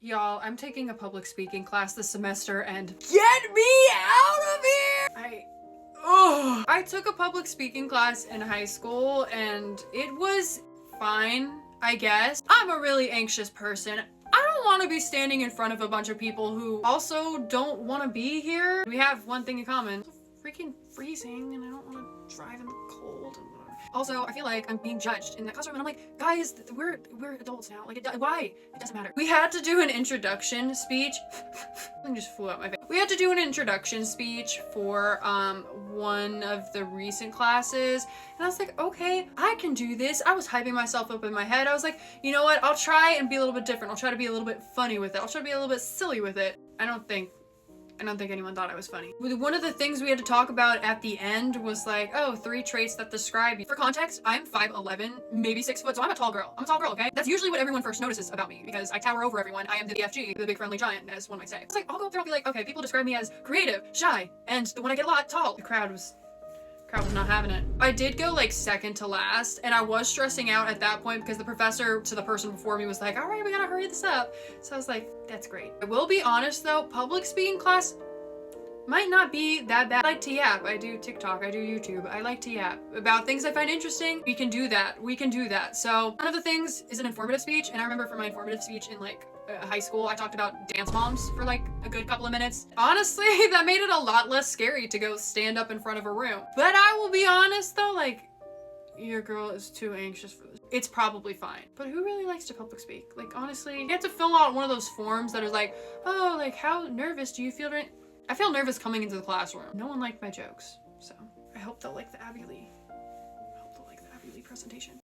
Y'all, I'm taking a public speaking class this semester and get me out of here! I took a public speaking class in high school and it was fine, I guess. I'm a really anxious person. I don't want to be standing in front of a bunch of people who also don't want to be here. We have one thing in common. It's freaking freezing and I don't want to drive in the cold. Also, I feel like I'm being judged in that classroom and I'm like, guys, we're adults now. Like, why? It doesn't matter. We had to do an introduction speech. Something just flew out my face. We had to do an introduction speech for one of the recent classes and I was like, okay, I can do this. I was hyping myself up in my head. I was like, you know what? I'll try and be a little bit different. I'll try to be a little bit funny with it. I'll try to be a little bit silly with it. I don't think anyone thought I was funny. One of the things we had to talk about at the end was like, oh, 3 traits that describe you. For context, I'm 5'11", maybe 6 foot, so I'm a tall girl. I'm a tall girl, okay? That's usually what everyone first notices about me because I tower over everyone. I am the BFG, the big friendly giant, as one might say. It's like, I'll go up there, I'll be like, okay, people describe me as creative, shy, and when I get a lot, tall. The crowd was not having it. I did go like second to last and I was stressing out at that point because the professor to the person before me was like, all right, we gotta hurry this up. So I was like, that's great. I will be honest though, public speaking class might not be that bad. I like to yap. I do TikTok, I do YouTube. I like to yap about things I find interesting. We can do that. We can do that. So one of the things is an informative speech. And I remember for my informative speech in like high school, I talked about dance moms for like a good couple of minutes. Honestly, that made it a lot less scary to go stand up in front of a room. But I will be honest though, like, your girl is too anxious for this. It's probably fine. But who really likes to public speak? Like, honestly, you have to fill out one of those forms that is like, oh, like, how nervous do you feel during... I feel nervous coming into the classroom. No one liked my jokes, so I hope they'll like the Abby Lee. I hope they'll like the Abby Lee presentation.